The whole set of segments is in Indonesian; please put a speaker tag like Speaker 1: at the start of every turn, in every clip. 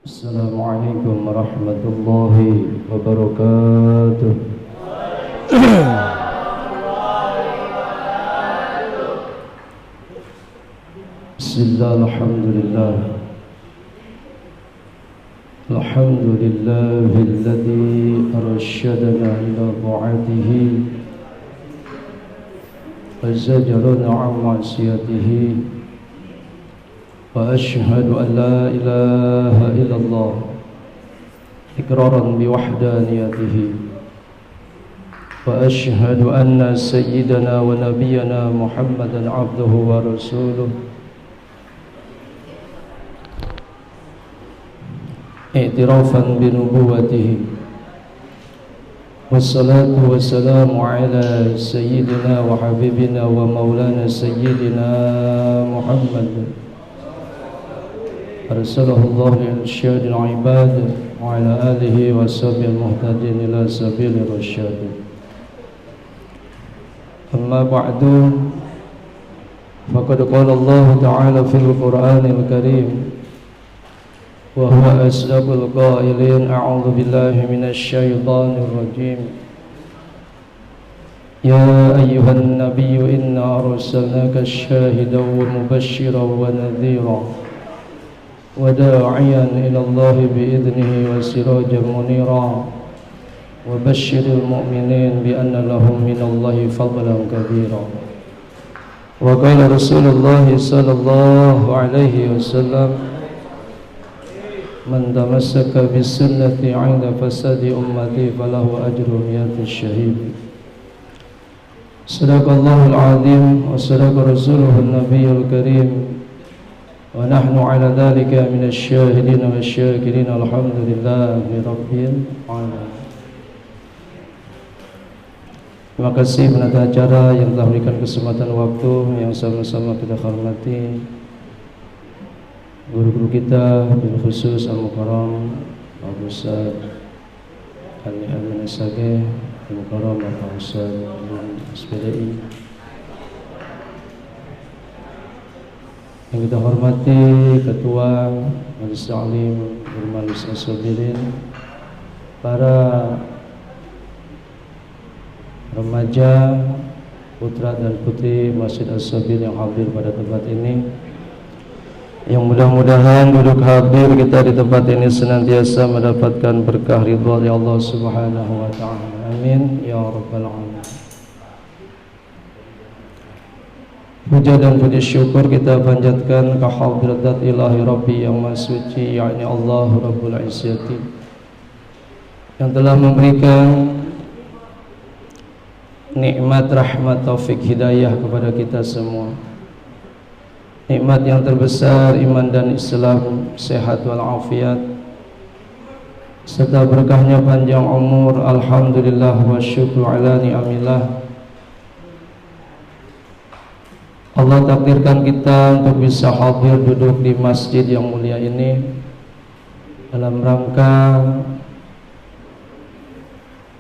Speaker 1: Assalamualaikum warahmatullahi wabarakatuh. Bismillah, alhamdulillah. Alhamdulillahilladzi arsyadana ila ta'atihi wa zajarana 'an ma'siyatihi. وأشهد أن لا إله إلا الله إقرارا بوحدانيته وأشهد أن سيدنا ونبينا محمدا عبده ورسوله اعترافا بنبوته والصلاة والسلام على سيدنا وحبيبنا ومولانا سيدنا محمد أرسله الله لإرشاد العباد وعلى آله وصحبه المهتدين إلى سبيل الرشاد. أما بعد فقد قال الله تعالى في القرآن الكريم وهو أصدق القائلين أعوذ بالله من الشيطان الرجيم يا أيها النبي إنا أرسلناك شاهدا ومبشرا ونذيرا وداعيا إلى الله بإذنه وسراجا منيرا وبشر المؤمنين بأن لهم من الله فضلا كبيرا. وقال رسول الله صلى الله عليه وسلم من تمسك بالسنة عند فساد أمتي فله أجر 100 الشهيد. صدق الله العظيم وصدق رسوله النبي الكريم ونحن على ذلك من الشاهدين والشاكرين الحمد لله رب العالمين. Terima kasih penata acara yang telah memberikan kesempatan waktu yang sama-sama kita hormati guru-guru kita, bil khusus Al-Mukarram Pak Ustaz Al-Sage, Al-Mukarram Pak Ustaz SPDI yang kita hormati Ketua Majelis Ta'lim Majelis As-Sabirin, para remaja, putra dan putri Masjid As-Sabil yang hadir pada tempat ini, yang mudah-mudahan duduk hadir kita di tempat ini senantiasa mendapatkan berkah ridha dari Allah Subhanahu wa taala. Amin ya rabbal alamin. Puja dan puji syukur kita panjatkan ke hadrat ilahi Rabbi yang maha suci, yakni Allah Rabbul Izzati, yang telah memberikan nikmat rahmat taufik hidayah kepada kita semua. Nikmat yang terbesar iman dan Islam, sehat walafiat, serta berkahnya panjang umur. Alhamdulillah wa syukru ala ni'amillah. Allah takdirkan kita untuk bisa hadir duduk di masjid yang mulia ini dalam rangka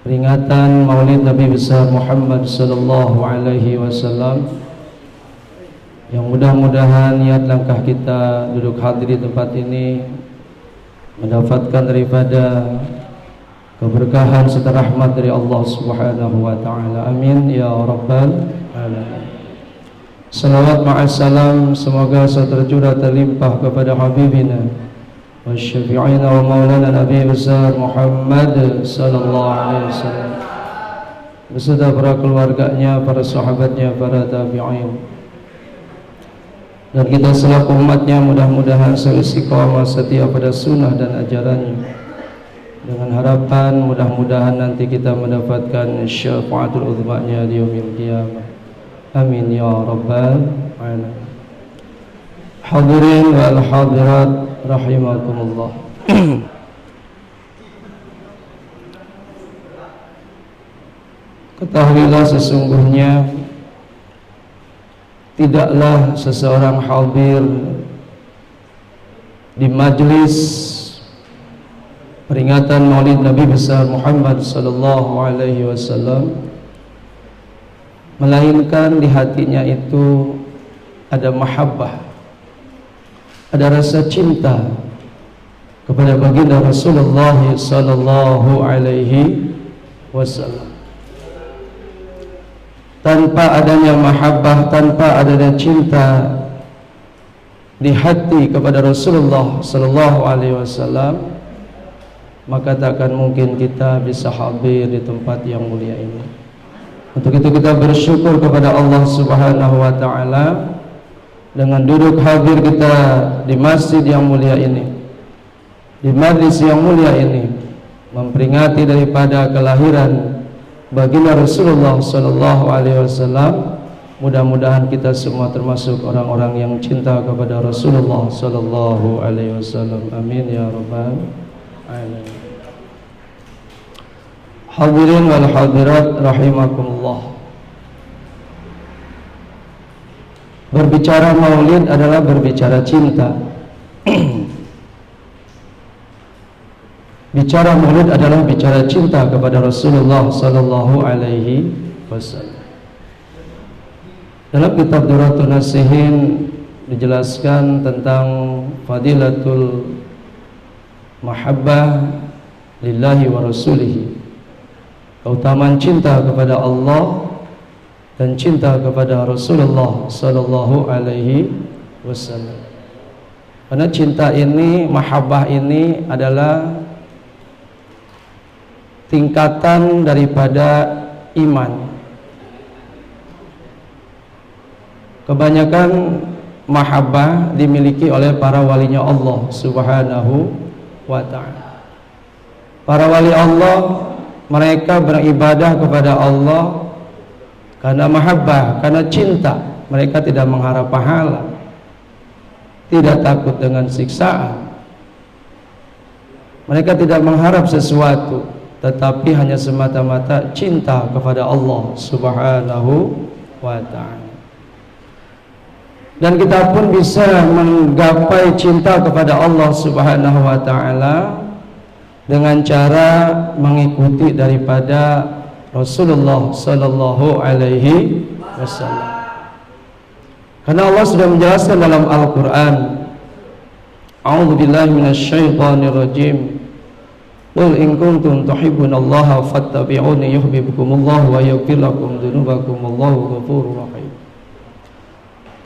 Speaker 1: peringatan Maulid Nabi besar Muhammad sallallahu alaihi wasallam, yang mudah-mudahan niat langkah kita duduk hadir di tempat ini mendapatkan daripada keberkahan serta rahmat dari Allah Subhanahu wa taala. Amin ya rabbal alamin. Salawat ma'assalam semoga tercurah terlimpah kepada Habibina wa syafi'ina wa maulana Nabi besar Muhammad sallallahu alaihi wasallam beserta para keluarganya, para sahabatnya, para tabi'in, dan kita selaku umatnya mudah-mudahan selalu istiqamah setia pada sunnah dan ajarannya, dengan harapan mudah-mudahan nanti kita mendapatkan syafaatul uzmanya di yaumil qiyamah. Amin ya rabbal alamin. Hadirin wal hadirat rahimakumullah. Ketahuilah sesungguhnya tidaklah seseorang hadir di majlis peringatan Maulid Nabi besar Muhammad sallallahu alaihi wasallam melainkan di hatinya itu ada mahabbah, ada rasa cinta kepada baginda Rasulullah sallallahu alaihi wasallam. Tanpa adanya mahabbah, tanpa adanya cinta di hati kepada Rasulullah sallallahu alaihi wasallam, maka tak akan mungkin kita bisa hadir di tempat yang mulia ini. Untuk itu kita bersyukur kepada Allah Subhanahu wa taala dengan duduk hadir kita di masjid yang mulia ini, di majlis yang mulia ini, memperingati daripada kelahiran baginda Rasulullah sallallahu alaihi wasallam. Mudah-mudahan kita semua termasuk orang-orang yang cinta kepada Rasulullah sallallahu alaihi wasallam. Amin ya rabbal alamin. Hadirin wal hadirat rahimakumullah. Berbicara maulid adalah berbicara cinta. Bicara maulid adalah bicara cinta kepada Rasulullah sallallahu alaihi wasallam. Dalam kitab Durratun Nasihin dijelaskan tentang fadilatul mahabbah lillahi wa rasulihi, keutamaan cinta kepada Allah dan cinta kepada Rasulullah sallallahu alaihi wasallam. Karena cinta ini, mahabbah ini adalah tingkatan daripada iman. Kebanyakan mahabbah dimiliki oleh para walinya Allah Subhanahu wa ta'ala. Para wali Allah, mereka beribadah kepada Allah karena mahabbah, karena cinta. Mereka tidak mengharap pahala, tidak takut dengan siksaan. Mereka tidak mengharap sesuatu, tetapi hanya semata-mata cinta kepada Allah Subhanahu wa ta'ala. Dan kita pun bisa menggapai cinta kepada Allah Subhanahu wa ta'ala dengan cara mengikuti daripada Rasulullah sallallahu alaihi wasallam. Karena Allah sudah menjelaskan dalam Al-Qur'an, A'udzu billahi minasyaitonir rajim. Qul in kuntum tuhibbunallaha fattabi'uni yuhibbukumullahu wa yaghfir lakum dzunubakum wallahu ghafurur rahim.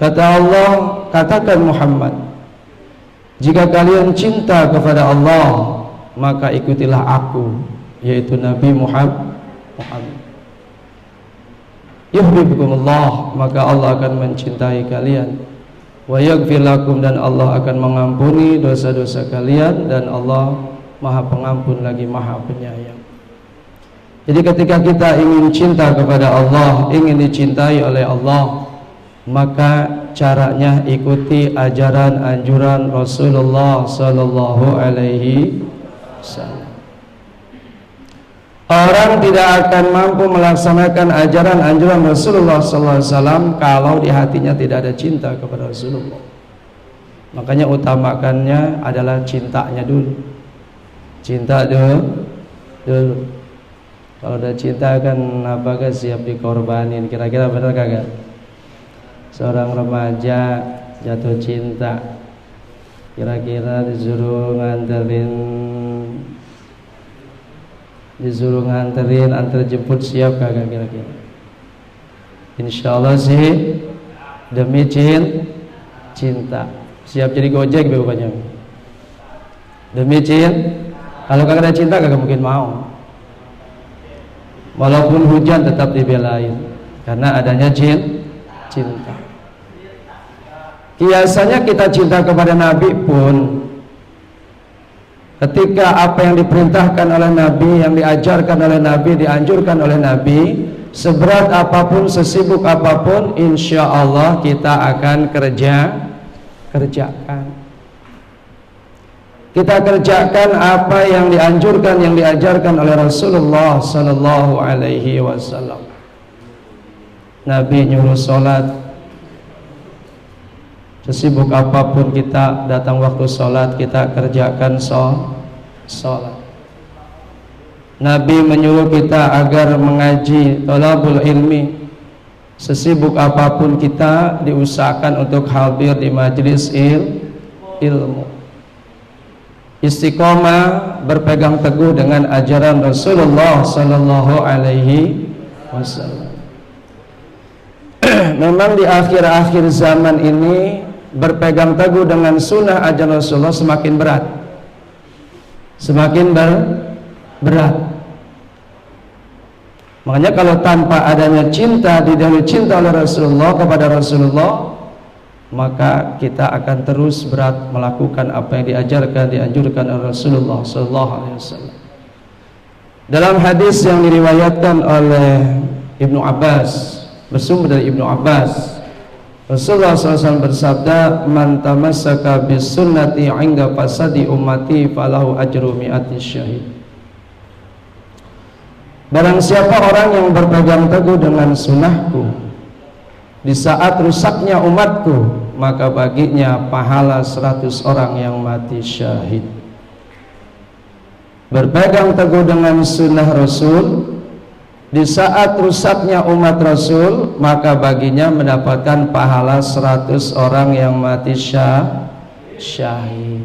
Speaker 1: Kata Allah, katakan Muhammad, jika kalian cinta kepada Allah, maka ikutilah aku, yaitu Nabi Muhammad. Yuhibbukumullah, maka Allah akan mencintai kalian. Wa yaghfir lakum, dan Allah akan mengampuni dosa-dosa kalian, dan Allah Maha Pengampun lagi Maha Penyayang. Jadi ketika kita ingin cinta kepada Allah, ingin dicintai oleh Allah, maka caranya ikuti ajaran anjuran Rasulullah sallallahu alaihi wasallam. Orang tidak akan mampu melaksanakan ajaran anjuran Rasulullah sallallahu alaihi wasallam kalau di hatinya tidak ada cinta kepada Rasulullah. Makanya utamakannya adalah cintanya dulu. Cinta dulu. Kalau udah cinta kan apakah siap dikorbanin? Kira-kira benar kagak? Seorang remaja jatuh cinta, kira-kira disuruh nganterin antar jemput, siap kagak kira-kira? Insyaallah sih, demi cinta siap jadi gojek pokoknya. Demi cinta, kalau kagak ada cinta kagak mungkin mau. Walaupun hujan tetap dibelain karena adanya cinta. Biasanya kita cinta kepada Nabi pun ketika apa yang diperintahkan oleh Nabi, yang diajarkan oleh Nabi, dianjurkan oleh Nabi, seberat apapun, sesibuk apapun, insya Allah kita akan kerjakan. Kita kerjakan apa yang dianjurkan, yang diajarkan oleh Rasulullah sallallahu alaihi wasallam. Nabi nyuruh sholat, sesibuk apapun kita, datang waktu sholat kita kerjakan sholat. Nabi menyuruh kita agar mengaji, thalabul ilmi, sesibuk apapun kita diusahakan untuk hadir di majelis ilmu. istiqomah, berpegang teguh dengan ajaran Rasulullah sallallahu alaihi wasallam. Memang di akhir-akhir zaman ini berpegang teguh dengan sunnah ajaran Rasulullah semakin berat, semakin berat. Makanya kalau tanpa adanya cinta, didahului cinta oleh Rasulullah kepada Rasulullah, maka kita akan terus berat melakukan apa yang diajarkan, dianjurkan oleh Rasulullah sallallahu alaihi wasallam. Dalam hadis yang diriwayatkan oleh Ibnu Abbas, bersumber dari Ibnu Abbas, Rasulullah SAW bersabda, "Man tamassaka bis sunnati 'inda fasadi ummati falahu ajru mi'ati syahid." Barang siapa orang yang berpegang teguh dengan sunnahku di saat rusaknya umatku, maka baginya pahala 100 orang yang mati syahid. Berpegang teguh dengan sunnah Rasul di saat rusaknya umat Rasul, maka baginya mendapatkan pahala 100 orang yang mati syahid.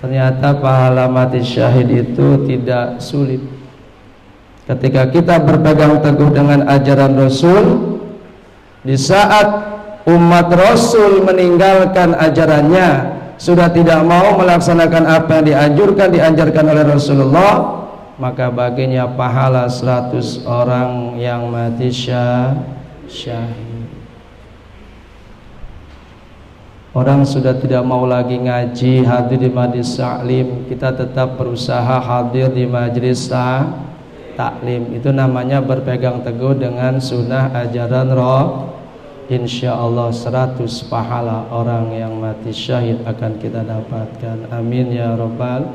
Speaker 1: Ternyata pahala mati syahid itu tidak sulit. Ketika kita berpegang teguh dengan ajaran Rasul, di saat umat Rasul meninggalkan ajarannya, sudah tidak mau melaksanakan apa yang diajarkan oleh Rasulullah, maka baginya pahala 100 orang yang mati syahid. Orang sudah tidak mau lagi ngaji, hadir di majlis taklim, kita tetap berusaha hadir di majlis taklim. Itu namanya berpegang teguh dengan sunnah ajaran insyaallah 100 pahala orang yang mati syahid akan kita dapatkan. Amin ya rabbal.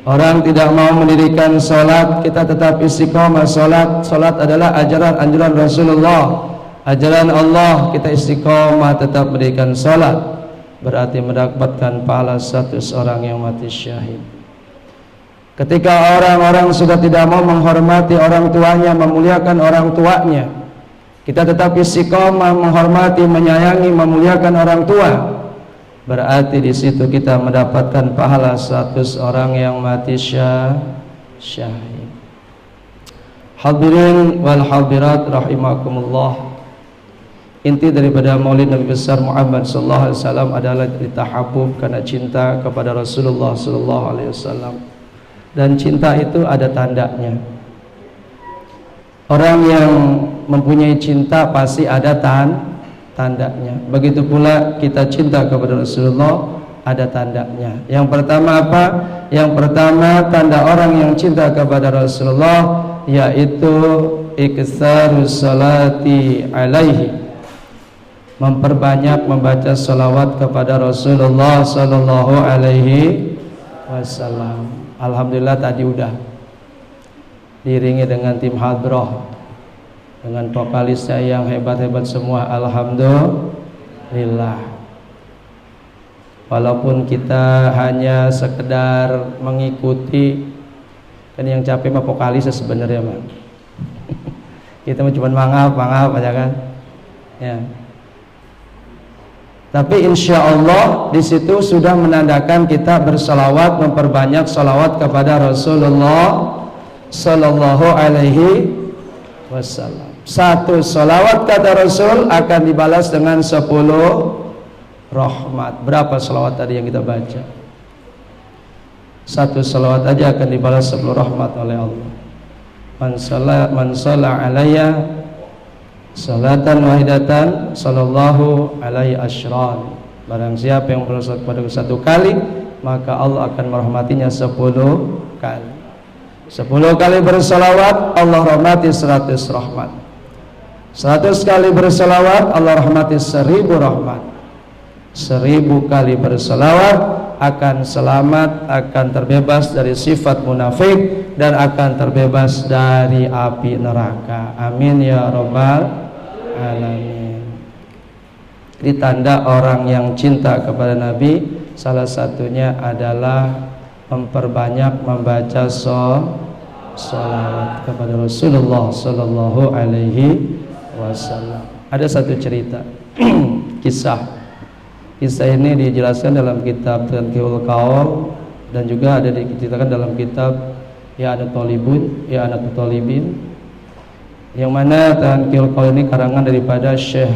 Speaker 1: Orang tidak mau mendirikan sholat, kita tetap istiqomah sholat. Sholat adalah ajaran anjuran Rasulullah, ajaran Allah. Kita istiqomah tetap mendirikan sholat, berarti mendapatkan pahala 100 orang yang mati syahid. Ketika orang-orang sudah tidak mau menghormati orang tuanya, memuliakan orang tuanya, kita tetap istiqomah menghormati, menyayangi, memuliakan orang tua, berarti di situ kita mendapatkan pahala 100 orang yang mati syahid. Hadirin wal hadirat rahimakumullah. Inti daripada Maulid Nabi besar Muhammad sallallahu alaihi wasallam adalah ditahabbub, karena cinta kepada Rasulullah sallallahu alaihi wasallam. Dan cinta itu ada tandanya. Orang yang mempunyai cinta pasti ada tandanya. Begitu pula kita cinta kepada Rasulullah, ada tandanya. Yang pertama apa? Yang pertama tanda orang yang cinta kepada Rasulullah yaitu iktsarus salati alaihi, memperbanyak membaca salawat kepada Rasulullah sallallahu alaihi wasallam. Alhamdulillah tadi udah diiringi dengan tim hadroh, dengan vokalisnya yang hebat-hebat semua. Alhamdulillah. Walaupun kita hanya sekedar mengikuti, kan yang capek mah vokalisnya sebenarnya mah. Kita cuma mangap aja kan. Ya. Tapi insya Allah di situ sudah menandakan kita bersalawat, memperbanyak salawat kepada Rasulullah sallallahu alaihi wasallam. Satu salawat kata Rasul akan dibalas dengan 10 rahmat. Berapa salawat tadi yang kita baca? Satu salawat aja akan dibalas 10 rahmat oleh Allah. Man shalla alayya salatan wahidatan sallallahu alaihi asyran. Barang siapa yang bersalat kepada satu kali, maka Allah akan merahmatinya 10 kali. 10 kali bersalawat, Allah rahmati 100 rahmat. 100 kali bersalawat, Allah rahmati 1000 rahmat. 1000 kali bersalawat akan selamat, akan terbebas dari sifat munafik, dan akan terbebas dari api neraka. Amin ya rabbal alamin. Jadi tanda orang yang cinta kepada Nabi salah satunya adalah memperbanyak membaca salawat kepada Rasulullah sallallahu alaihi wasallam. Ada satu cerita kisah Kisah ini dijelaskan dalam kitab Tadhkirul Qaul dan juga ada diceritakan dalam kitab I'anatul Talibin, I'anatul Talibin, yang mana Tadhkirul Qaul ini karangan daripada Syekh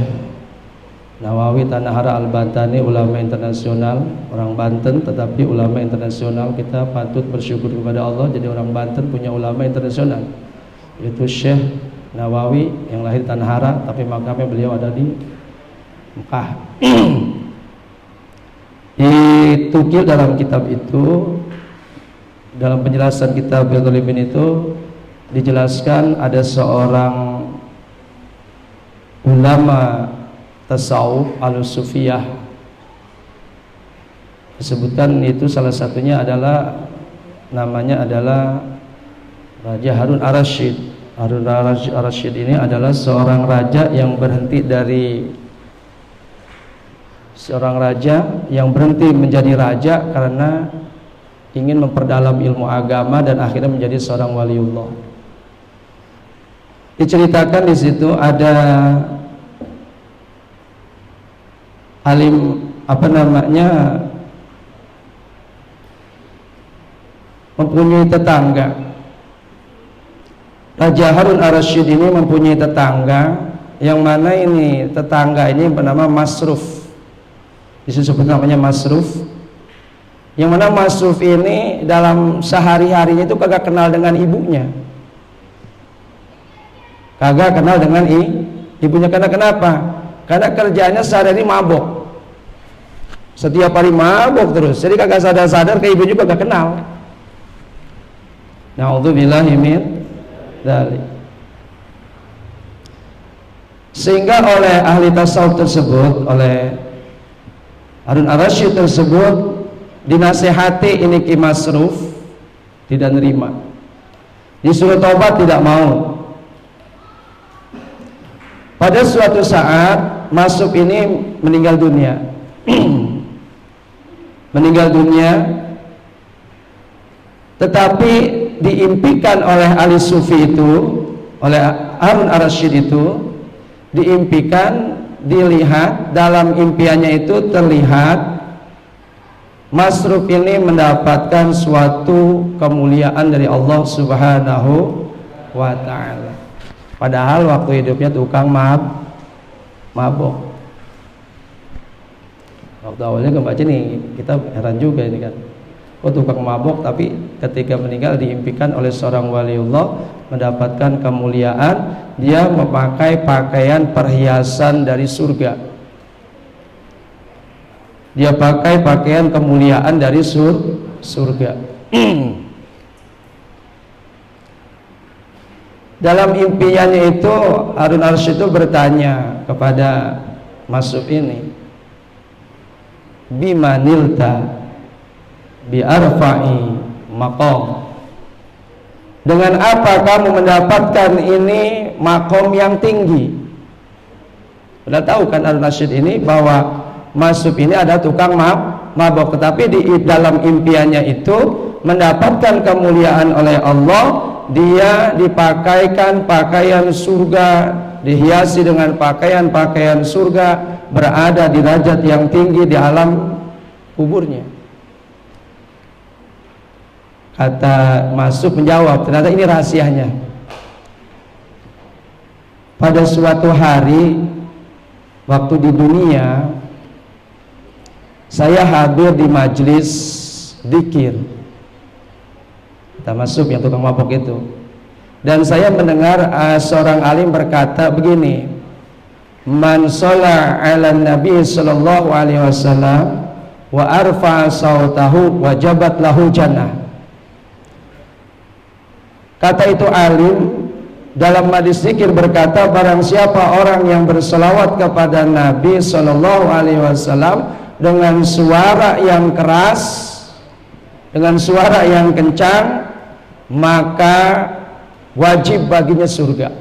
Speaker 1: Nawawi Tanahara Al-Bantani, ulama internasional, orang Banten tetapi ulama internasional. Kita patut bersyukur kepada Allah jadi orang Banten punya ulama internasional, yaitu Syekh Nawawi yang lahir Tanahara tapi makamnya beliau ada di Mekah. Ditukil dalam kitab itu, dalam penjelasan kitab Al-Talibin itu dijelaskan ada seorang ulama tasawuf al-sufiyah, disebutkan itu salah satunya adalah namanya adalah Raja Harun Ar-Rasyid. Harun Ar-Rasyid ini adalah seorang raja yang berhenti menjadi raja karena ingin memperdalam ilmu agama dan akhirnya menjadi seorang waliullah. Diceritakan di situ ada alim mempunyai tetangga. Raja Harun Ar-Rasyid ini mempunyai tetangga yang mana ini tetangga ini bernama Masruf. Disebut namanya Masruf, yang mana Masruf ini dalam sehari-harinya itu kagak kenal dengan ibunya, kagak kenal dengan ibunya. Karena kenapa? Karena kerjanya sehari-hari mabok, setiap hari mabok terus, jadi kagak sadar-sadar ke ibu juga kagak kenal. Na'udzubillahi min dzalik. Sehingga oleh ahli tasawuf tersebut, oleh Harun Ar-Rasyid tersebut dinasehati ini Ki Masruf, tidak nerima, disuruh tobat tidak mau. Pada suatu saat Masruf ini meninggal dunia. Meninggal dunia, tetapi diimpikan oleh ahli sufi itu, oleh Harun Ar-Rasyid itu, diimpikan, dilihat dalam impiannya itu terlihat Masruf ini mendapatkan suatu kemuliaan dari Allah Subhanahu wa ta'ala, padahal waktu hidupnya tukang mabok. Waktu awalnya kebaca nih kita heran juga ini kan, tukang mabok, tapi ketika meninggal diimpikan oleh seorang waliullah mendapatkan kemuliaan. Dia memakai pakaian perhiasan dari surga, dia pakai pakaian kemuliaan dari surga. Dalam impiannya itu Harun Ar-Rasyid itu bertanya kepada Masruf ini, bimanilta bi'arfa'i maqam, dengan apa kamu mendapatkan ini makom yang tinggi? Sudah tahu kan Harun Ar-Rasyid ini bahwa Masruf ini ada tukang mabok, tetapi di dalam impiannya itu mendapatkan kemuliaan oleh Allah. Dia dipakaikan pakaian surga, dihiasi dengan pakaian-pakaian surga, berada di derajat yang tinggi di alam kuburnya. Kata Masruf menjawab, ternyata ini rahasianya. Pada suatu hari waktu di dunia, saya hadir di majelis dzikir, kata Masruf yang tukang mabok itu, dan saya mendengar seorang alim berkata begini, man sholla ala nabi sallallahu alaihi wasallam wa arfa sautahu wajabat lahu jannah. Kata itu alim dalam majlis zikir berkata, barang siapa orang yang berselawat kepada Nabi Sallallahu Alaihi Wasallam dengan suara yang keras, dengan suara yang kencang, maka wajib baginya surga.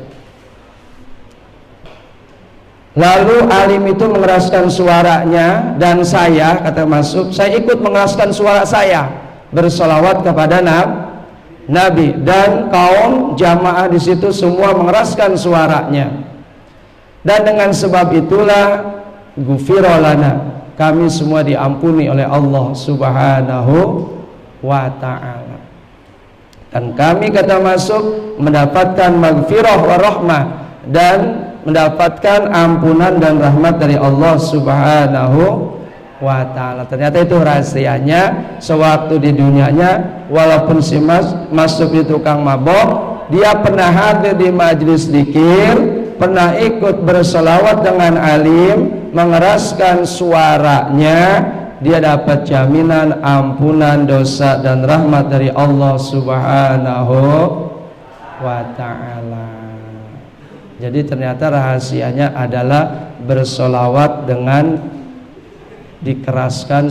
Speaker 1: Lalu alim itu mengeraskan suaranya, dan saya, kata Masruf, saya ikut mengeraskan suara saya berselawat kepada Nabi, dan kaum jamaah di situ semua mengeraskan suaranya. Dan dengan sebab itulah ghufira lana, kami semua diampuni oleh Allah Subhanahu wa ta'ala. Dan kami kata masuk mendapatkan maghfirah wa rahmah, dan mendapatkan ampunan dan rahmat dari Allah Subhanahu wa ta'ala. Ternyata itu rahasianya. Sewaktu di dunianya, walaupun si masuk di tukang mabok, dia pernah hadir di majelis zikir, pernah ikut berselawat dengan alim, mengeraskan suaranya, dia dapat jaminan ampunan dosa dan rahmat dari Allah Subhanahu wa ta'ala. Jadi ternyata rahasianya adalah bersolawat dengan dikeraskan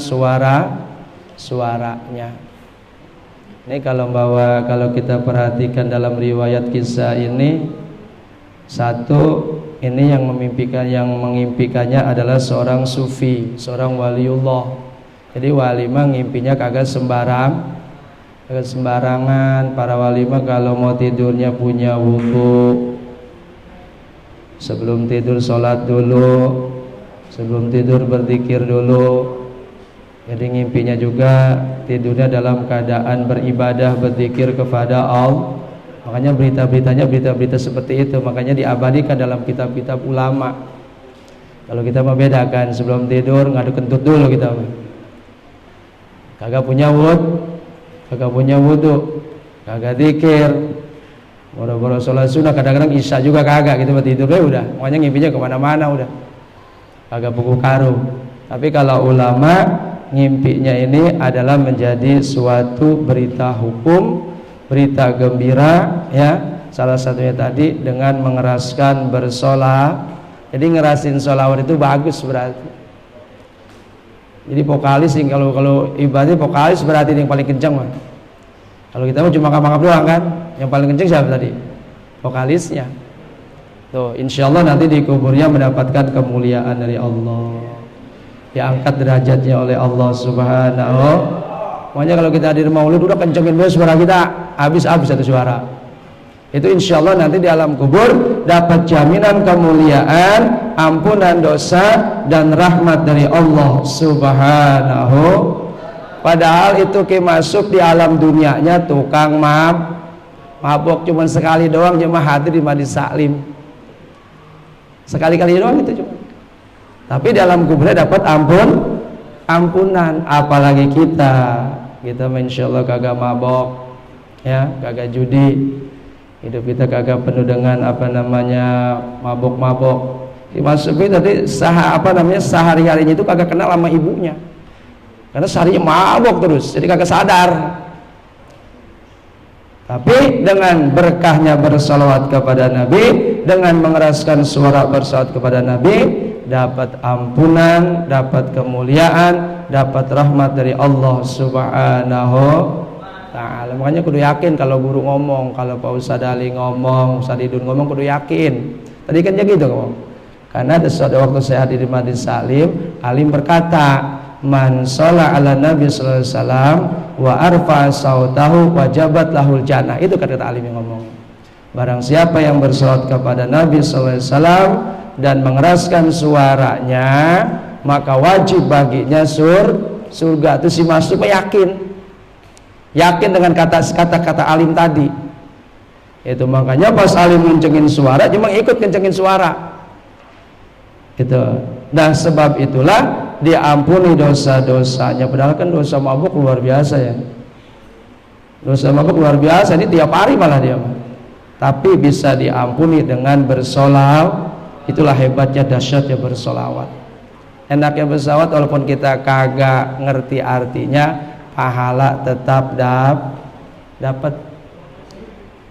Speaker 1: suaranya. Ini kalau kita perhatikan dalam riwayat kisah ini, satu, ini yang mengimpikannya adalah seorang sufi, seorang waliullah. Jadi wali mah ngimpinya kagak sembarangan. Para wali mah kalau mau tidurnya punya wudu, sebelum tidur sholat dulu, sebelum tidur berzikir dulu. Jadi ngimpinya juga tidurnya dalam keadaan beribadah, berzikir kepada Allah. Makanya berita-berita seperti itu, makanya diabadikan dalam kitab-kitab ulama. Kalau kita membedakan sebelum tidur ngadu kentut dulu kita. Kagak punya wudu, kagak zikir, boro-boro sholat sunnah, kadang-kadang isya juga kagak gitu, tidurnya udah, makanya ngimpinya kemana-mana udah, kagak buku karung. Tapi kalau ulama ngimpinya ini adalah menjadi suatu berita hukum, berita gembira, ya. Salah satunya tadi dengan mengeraskan bersolawat. Jadi ngerasin solawat itu bagus berarti. Jadi vokalis sih, kalau ibadah vokalis berarti yang paling kencang mah. Kalau kita mau cuma mangap doang kan, yang paling kencang siapa tadi? Vokalisnya. Tuh, insyaallah nanti di kuburnya mendapatkan kemuliaan dari Allah, diangkat derajatnya oleh Allah Subhanahu. Makanya kalau kita hadir maulid udah kencengin banget suara kita, habis satu suara. Itu insyaallah nanti di alam kubur dapat jaminan kemuliaan, ampunan dosa dan rahmat dari Allah Subhanahu. Padahal itu masuk di alam dunianya tukang mabok cuma sekali doang, cuma hadir di majlis taklim. Sekali-kali doang itu cuma. Tapi di alam kuburnya dapat ampunan, apalagi kita insyaallah kagak mabok, ya, kagak judi. Hidup kita kagak penuh dengan mabok-mabok. Maksudnya tadi sehari-harinya itu kagak kenal sama ibunya. Karena seharinya mabok terus, jadi kagak sadar. Tapi dengan berkahnya bersalawat kepada Nabi, dengan mengeraskan suara bersalawat kepada Nabi, dapat ampunan, dapat kemuliaan, dapat rahmat dari Allah Subhanahu ta'ala. Makanya kudu yakin kalau guru ngomong, kalau Pak Ustadz Ali ngomong, Ustadz Idun ngomong, kudu yakin. Tadi kan gitu ngomong. Karena ada suatu waktu saya hadir di Majlis Salim, alim berkata, man sholla ala Nabi sallallahu alaihi wasallam wa arfa sautahu wajabat lahul jannah. Itu kata alim yang ngomong. Barang siapa yang bersolat kepada Nabi sallallahu alaihi wasallam dan mengeraskan suaranya, maka wajib baginya surga. Itu si masuk yakin dengan kata-kata alim tadi. Itu makanya pas alim kencengin suara, cuma ikut kencengin suara. Itu. Nah, sebab itulah diampuni dosa-dosanya. Padahal kan dosa mabuk luar biasa ya. Dosa mabuk luar biasa, ini tiap hari malah dia. Tapi bisa diampuni dengan bersolawat. Itulah hebatnya, dahsyatnya bersolawat. Enaknya bersolawat walaupun kita kagak ngerti artinya, pahala tetap dapat.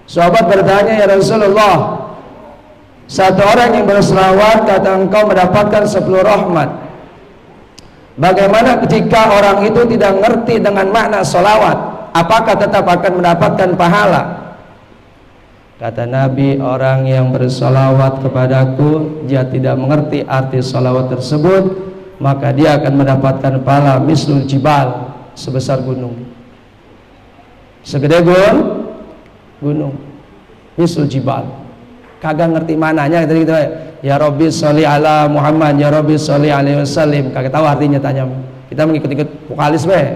Speaker 1: Sahabat bertanya, ya Rasulullah, satu orang yang berselawat kata engkau mendapatkan 10 rahmat. Bagaimana ketika orang itu tidak ngerti dengan makna solawat? Apakah tetap akan mendapatkan pahala? Kata Nabi, orang yang bersolawat kepadaku, dia tidak mengerti arti solawat tersebut, maka dia akan mendapatkan pahala mislul jibal, sebesar gunung, segede gunung, mislul jibal. kagak ngerti mananya gitu. Ya Rabbi sholli ala Muhammad, ya Rabbi sholli alaihi wasallam, kagak tahu artinya. Tanya kita mengikut-ikut vokalis be,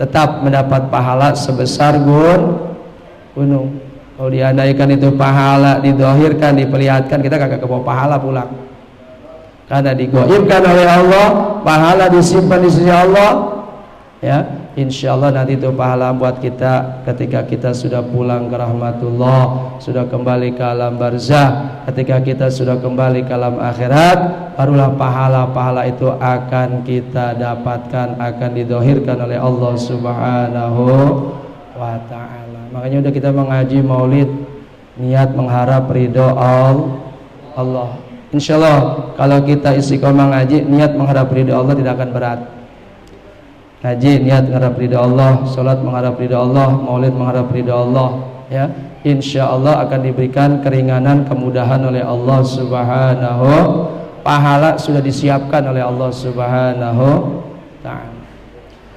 Speaker 1: tetap mendapat pahala sebesar gunung. Kalau diandaikan itu pahala didohirkan, diperlihatkan, kita kagak kebawa pahala pulang, karena digoibkan oleh Allah, pahala disimpan di sisi Allah. Ya, insya Allah nanti itu pahala buat kita ketika kita sudah pulang ke rahmatullah, sudah kembali ke alam barzah. Ketika kita sudah kembali ke alam akhirat, barulah pahala-pahala itu akan kita dapatkan, akan didohirkan oleh Allah subhanahu wa ta'ala. Makanya udah kita mengaji maulid, niat mengharap ridho Allah. Insya Allah kalau kita istiqomah ngaji, niat mengharap ridho Allah tidak akan berat. Ngaji niat mengharap ridha Allah, salat mengharap ridha Allah, maulid mengharap ridha Allah, ya. Insya Allah akan diberikan keringanan, kemudahan oleh Allah subhanahu, pahala sudah disiapkan oleh Allah subhanahu ta'ala.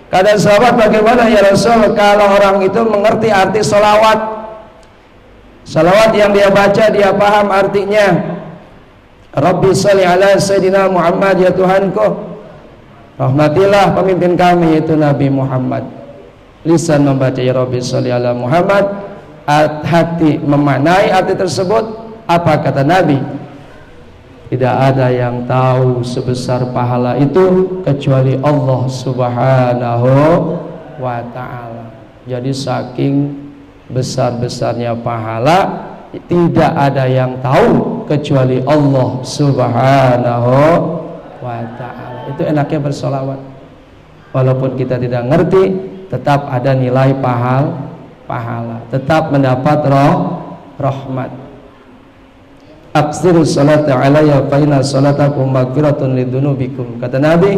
Speaker 1: Kata sahabat, bagaimana ya Rasul kalau orang itu mengerti arti salawat? Salawat yang dia baca dia paham artinya. Rabbi sholli ala Sayyidina Muhammad, ya Tuhanku rahmatilah pemimpin kami yaitu Nabi Muhammad. Lisan membaca ya Rabbi sholli ala Muhammad, hati memaknai arti tersebut. Apa kata Nabi? Tidak ada yang tahu sebesar pahala itu kecuali Allah subhanahu wa ta'ala. Jadi saking besar-besarnya pahala, tidak ada yang tahu kecuali Allah subhanahu wa ta'ala. Itu enaknya bersolawat, walaupun kita tidak ngerti, tetap ada nilai pahala, tetap mendapat rahmat. Aksiru salata alaiya fa inna salatakum maghfiratun lidunubikum. Kata Nabi,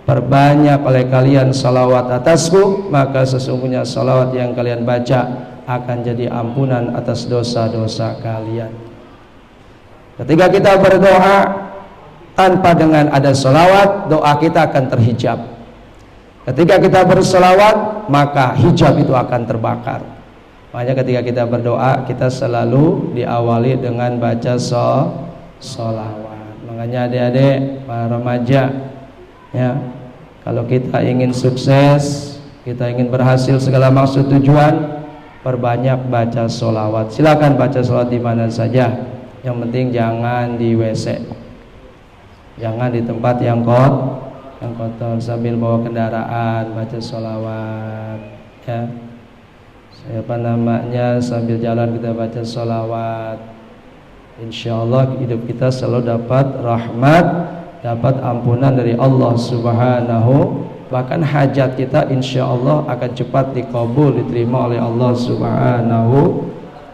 Speaker 1: perbanyak oleh kalian salawat atasku, maka sesungguhnya salawat yang kalian baca akan jadi ampunan atas dosa-dosa kalian. Ketika kita berdoa tanpa dengan ada sholawat, doa kita akan terhijab. Ketika kita bersolawat, maka hijab itu akan terbakar. Makanya ketika kita berdoa, kita selalu diawali dengan baca sholawat. Makanya adik-adik, para remaja, ya, kalau kita ingin sukses, kita ingin berhasil segala maksud tujuan, perbanyak baca sholawat. Silakan baca sholawat di mana saja, yang penting jangan di WC, jangan di tempat yang kotor, sambil bawa kendaraan baca sholawat, ya. Apa namanya, sambil jalan kita baca sholawat. Insya Allah hidup kita selalu dapat rahmat, dapat ampunan dari Allah subhanahu. Bahkan hajat kita insya Allah akan cepat dikabul, diterima oleh Allah subhanahu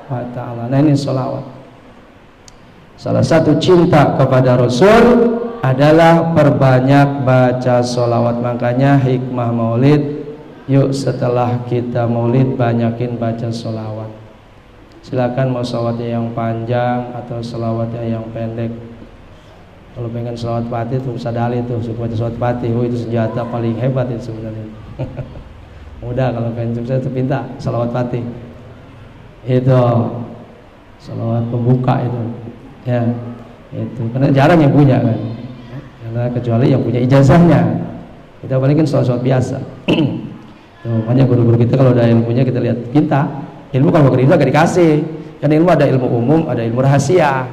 Speaker 1: wa ta'ala. Nah ini sholawat. Salah satu cinta kepada Rasul adalah perbanyak baca sholawat. Makanya hikmah maulid, yuk setelah kita maulid banyakin baca sholawat. Silakan mau sholawatnya yang panjang atau sholawatnya yang pendek. Kalau pengen sholawat fatih tuh bisa dalih tuh, suka baca sholawat fatih. Oh itu senjata paling hebat itu sebenarnya. Mudah kalau pengen sukses tuh minta sholawat fatih. Itu sholawat pembuka itu, ya itu. Karena jarang yang punya kan. Karena kecuali yang punya ijazahnya. Kita paling kan sholawat biasa. Tuh, makanya guru-guru kita kalau ada ilmunya kita lihat kita. Ilmu kalau ilmu agak dikasih. Karena ilmu ada ilmu umum, ada ilmu rahasia.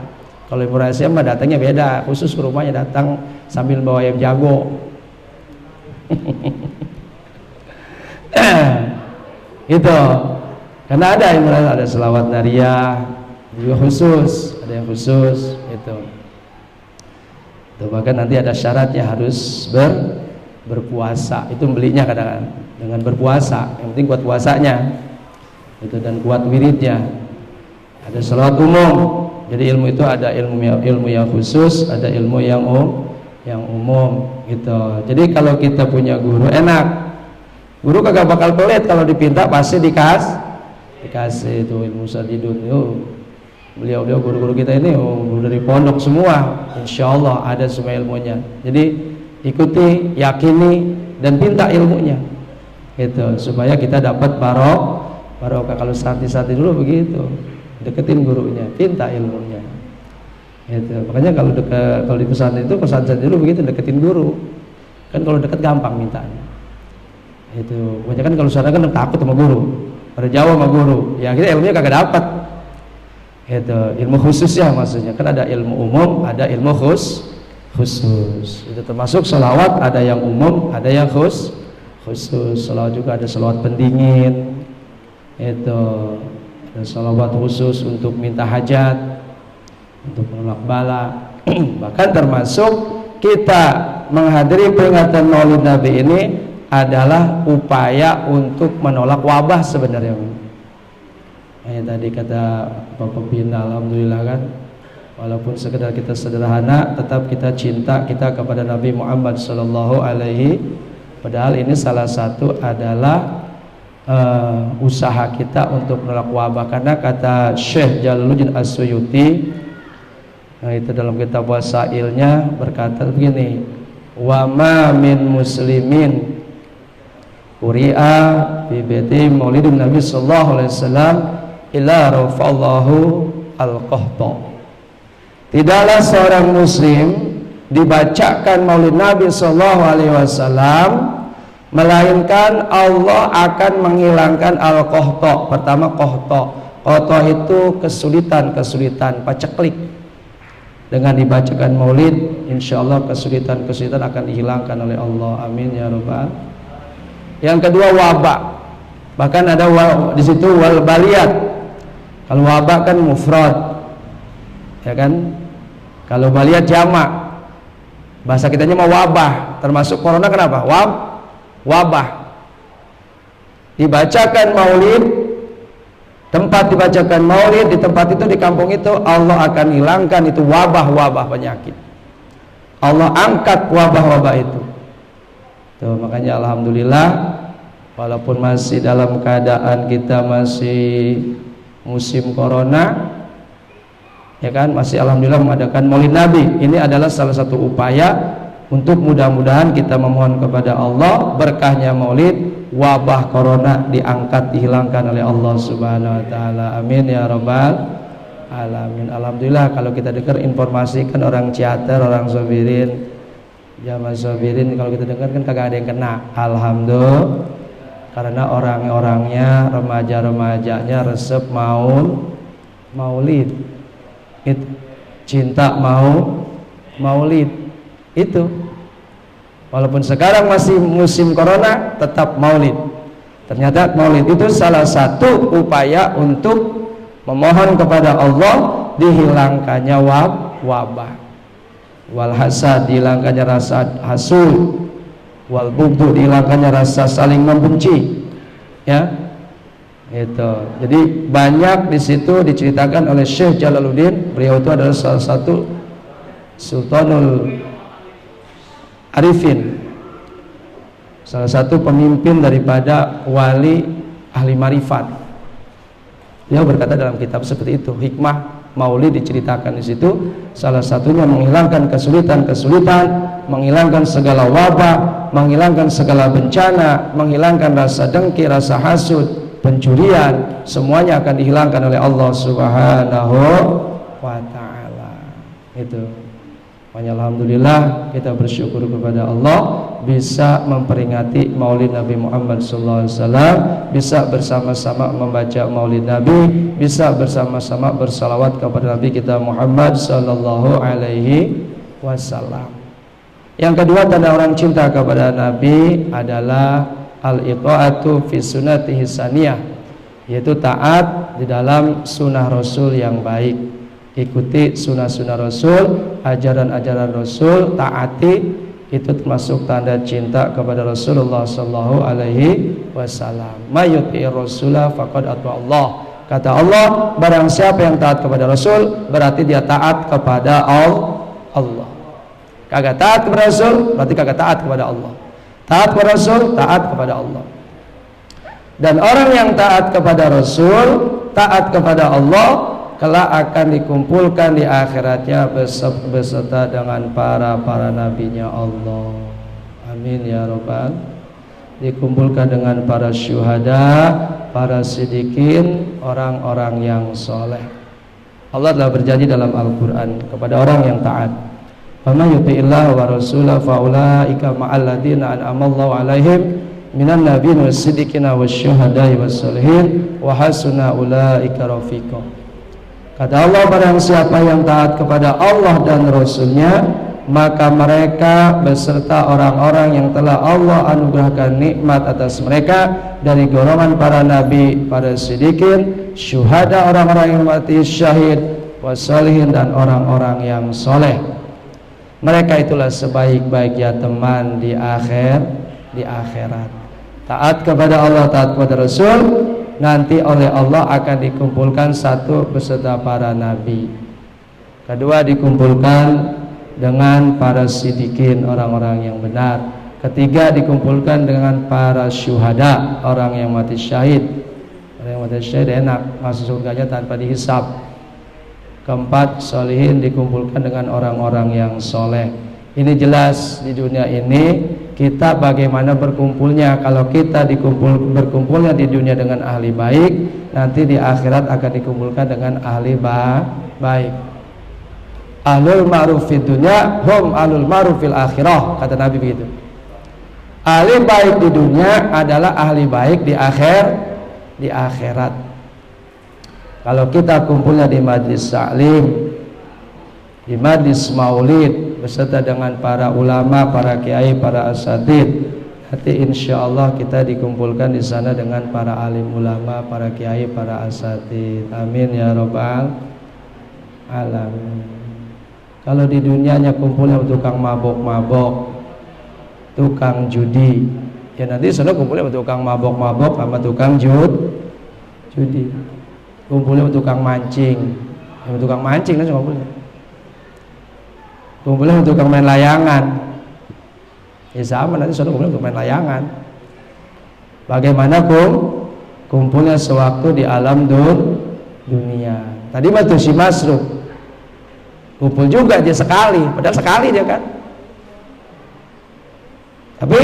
Speaker 1: Kalau ilmu rahasia mah datangnya beda, khusus ke rumahnya datang sambil bawa ayam jago. Gitu. Karena ada ilmu rahasia, ada selawat nariyah juga khusus, ada yang khusus gitu. Tuh, bahkan nanti ada syaratnya harus berpuasa. Itu belinya kadang-kadang dengan berpuasa. Yang penting kuat puasanya. Itu dan kuat wiridnya. Ada salawat umum. Jadi ilmu itu ada ilmu yang khusus, ada ilmu yang umum gitu. Jadi kalau kita punya guru enak. Guru kagak bakal pelit, kalau dipinta pasti dikasih itu ilmu sadidun. Beliau guru-guru kita ini dari pondok semua. Insyaallah ada semua ilmunya. Jadi ikuti, yakini dan pinta ilmunya. Gitu supaya kita dapat barokah. Kalau santri-santri dulu begitu. deketin gurunya, pinta ilmunya. Itu. Makanya kalau di pesantren itu pesantren dulu begitu, deketin guru. Kan kalau deket gampang mintanya. Itu. Pokoknya kan kalau sana kan takut sama guru, pada jauh sama guru. Ya akhirnya ilmunya kagak dapat. Itu ilmu khusus ya maksudnya. Kan ada ilmu umum, ada ilmu khusus. Itu termasuk sholawat, ada yang umum, ada yang khusus. Sholawat juga ada sholawat pendingin. Itu ada sholawat khusus untuk minta hajat, untuk menolak bala. Bahkan termasuk kita menghadiri peringatan Maulid Nabi ini adalah upaya untuk menolak wabah sebenarnya. Tadi kata Bapak Bina, alhamdulillah kan, walaupun sekedar kita sederhana, tetap kita cinta kita kepada Nabi Muhammad Sallallahu Alaihi. Padahal ini salah satu adalah usaha kita untuk menolak wabah. Karena kata Syekh Jalaluddin As-Suyuti, itu dalam kitab Wasailnya berkata begini, wa ma min muslimin quri'a fi baiti maulidin Nabi sallallahu alaihi wasallam illa rafa'allahu al-qahta. Tidaklah seorang muslim dibacakan maulid Nabi sallallahu alaihi wasallam melainkan Allah akan menghilangkan al-qahta. Pertama qahta itu kesulitan, paceklik. Dengan dibacakan maulid, insyaallah kesulitan akan dihilangkan oleh Allah. Amin ya rabbal. Yang kedua wabah. Bahkan ada di situ wal baliyat. Kalau wabah kan mufrad, ya kan? Kalau baliyat jamak. Bahasa kitanya mau wabah. Termasuk corona kenapa? Wabah. Dibacakan maulid, tempat dibacakan maulid, di tempat itu, di kampung itu, Allah akan hilangkan itu wabah-wabah penyakit. Allah angkat wabah-wabah itu. Tuh, makanya alhamdulillah, walaupun masih dalam keadaan kita masih musim corona, ya kan, masih alhamdulillah mengadakan maulid Nabi. Ini adalah salah satu upaya untuk mudah-mudahan kita memohon kepada Allah berkahnya maulid, wabah corona diangkat, dihilangkan oleh Allah Subhanahu wa taala. Amin ya rabbal alamin. Alhamdulillah kalau kita dengar informasi kan orang Ciater, orang Sobirin, jamaah Sobirin, kalau kita dengar kan kagak ada yang kena. Alhamdulillah, karena orang-orangnya, remaja-remajanya resep maulid. Itu cinta maulid. Itu walaupun sekarang masih musim corona, tetap maulid. Ternyata maulid itu salah satu upaya untuk memohon kepada Allah dihilangkannya wabah, wal hasad, dihilangkannya rasa hasud, wal bughd, dihilangkannya rasa saling membenci, ya. Itu. Jadi banyak di situ diceritakan oleh Syekh Jalaluddin. Beliau itu adalah salah satu Sultanul Arifin, salah satu pemimpin daripada wali ahli marifat. Dia berkata dalam kitab seperti itu, hikmah maulid diceritakan di situ, salah satunya menghilangkan kesulitan, menghilangkan segala wabah, menghilangkan segala bencana, menghilangkan rasa dengki, rasa hasud, pencurian, semuanya akan dihilangkan oleh Allah Subhanahu wa taala. Itu. Alhamdulillah kita bersyukur kepada Allah bisa memperingati maulid Nabi Muhammad SAW, bisa bersama-sama membaca maulid Nabi, bisa bersama-sama bersalawat kepada Nabi kita Muhammad Sallallahu Alaihi Wasallam. Yang kedua tanda orang cinta kepada Nabi adalah al-iqa'atu fi sunnatihi saniyah, yaitu taat di dalam sunnah Rasul yang baik. Ikuti sunnah-sunnah Rasul, ajaran-ajaran Rasul, taati, itu termasuk tanda cinta kepada Rasulullah Sallallahu Alaihi Wasallam. Mayuti'ir Rasulah faqad ata Allah. Kata Allah, barang siapa yang taat kepada Rasul, berarti dia taat kepada Allah. Kagak taat kepada Rasul, berarti kagak taat kepada Allah. Taat kepada Rasul, taat kepada Allah. Dan orang yang taat kepada Rasul, taat kepada Allah, kelak akan dikumpulkan di akhiratnya beserta dengan para nabinya Allah. Amin ya rabbal. Dikumpulkan dengan para syuhada, para siddiqin, orang-orang yang soleh. Allah telah berjanji dalam Al-Quran kepada orang yang taat, faman yuti'illah wa rasulahu faulaika ma'al ladzina an'amallahu 'alaihim minan nabiyyin was-siddiqina wasyuhada'i was-sholihin wa hasuna ulaika rafiqa. Kata Allah, barang siapa yang taat kepada Allah dan Rasulnya, maka mereka beserta orang-orang yang telah Allah anugerahkan nikmat atas mereka dari golongan para nabi, para siddiqin, syuhada, orang-orang yang mati syahid, wassalihin, dan orang-orang yang soleh. Mereka itulah sebaik-baiknya teman di akhirat. Taat kepada Allah, taat kepada Rasul, nanti oleh Allah akan dikumpulkan satu beserta para nabi, kedua dikumpulkan dengan para siddiqin, orang-orang yang benar, ketiga dikumpulkan dengan para syuhada, orang yang mati syahid. Orang yang mati syahid enak, masuk surganya tanpa dihisab. Keempat, solihin, dikumpulkan dengan orang-orang yang soleh. Ini jelas di dunia ini kita bagaimana berkumpulnya. Kalau kita berkumpulnya di dunia dengan ahli baik, nanti di akhirat akan dikumpulkan dengan ahli baik. Ahlul ma'ruf fid dunya hum ahlul ma'ruf fil akhirah, kata Nabi begitu. Ahli baik di dunia adalah ahli baik di akhirat. Kalau kita kumpulnya di majlis taklim, di majlis maulid beserta dengan para ulama, para kiai, para asatid, nanti insya Allah kita dikumpulkan di sana dengan para alim ulama, para kiai, para asatid. Amin ya rabbal alamin. Kalau di dunianya kumpulnya tukang mabok-mabok, tukang judi, ya nanti sana kumpulnya tukang mabok-mabok sama tukang judi. Kumpulnya tukang mancing, ya tukang mancing nanti kumpulnya tukang main layangan, ya sama nanti sana kumpulnya untuk main layangan. Bagaimana kumpulnya sewaktu di alam dunia. Tadi mah si Masruk kumpul juga dia sekali, padahal sekali dia kan, tapi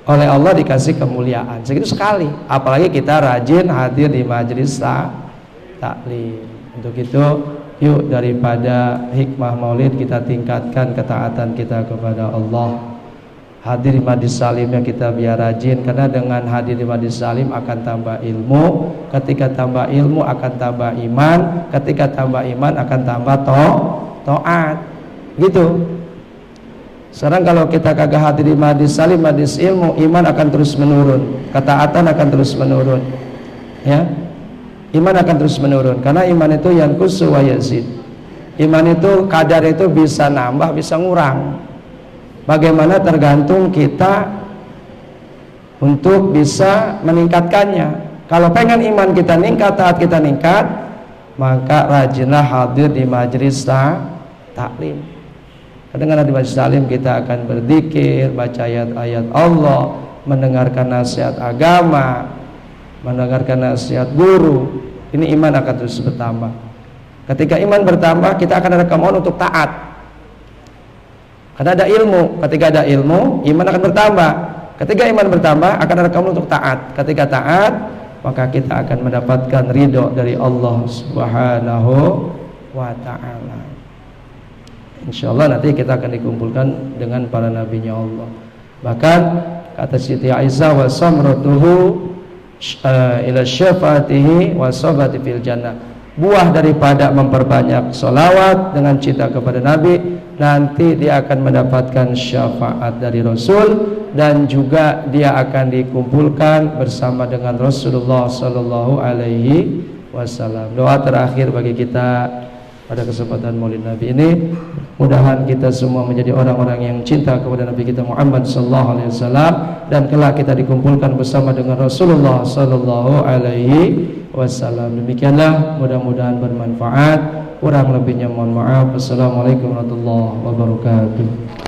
Speaker 1: oleh Allah dikasih kemuliaan segitu sekali. Apalagi kita rajin hadir di majelis taklim. Untuk itu yuk, daripada hikmah maulid kita tingkatkan ketaatan kita kepada Allah. Hadir di majelis salimnya kita biar rajin, karena dengan hadir di majelis salim akan tambah ilmu, ketika tambah ilmu akan tambah iman, ketika tambah iman akan tambah taat. Gitu. Sekarang kalau kita kagak hadir di majelis salim, majelis ilmu, iman akan terus menurun, ketaatan akan terus menurun. Ya. Iman akan terus menurun, karena iman itu yanqusu wa yazid. Iman itu kadar itu bisa nambah, bisa ngurang. Bagaimana tergantung kita untuk bisa meningkatkannya. Kalau pengen iman kita meningkat, taat kita meningkat, maka rajinlah hadir di majelis taklim. Dengan di majelis taklim kita akan berzikir, baca ayat-ayat Allah, mendengarkan nasihat agama, mendengarkan nasihat guru. Ini iman akan terus bertambah. Ketika iman bertambah, kita akan ada kemauan untuk taat. Karena ada ilmu. Ketika ada ilmu, iman akan bertambah. Ketika iman bertambah, akan ada kemauan untuk taat. Ketika taat, maka kita akan mendapatkan ridho dari Allah Subhanahu wa ta'ala. InsyaAllah nanti kita akan dikumpulkan dengan para nabinya Allah. Bahkan kata Siti Aisyah, wa samratuhu ila syafaatihi wa sabati fil jannah. Buah daripada memperbanyak solawat dengan cinta kepada Nabi, nanti dia akan mendapatkan syafaat dari Rasul, dan juga dia akan dikumpulkan bersama dengan Rasulullah Sallallahu Alaihi Wasallam. Doa terakhir bagi kita pada kesempatan Maulid Nabi ini, mudahan kita semua menjadi orang-orang yang cinta kepada Nabi kita Muhammad Sallallahu Alaihi Wasallam, dan kelak kita dikumpulkan bersama dengan Rasulullah Sallallahu Alaihi Wasallam. Demikianlah, mudah-mudahan bermanfaat. Kurang lebihnya mohon maaf. Assalamualaikum warahmatullahi wabarakatuh.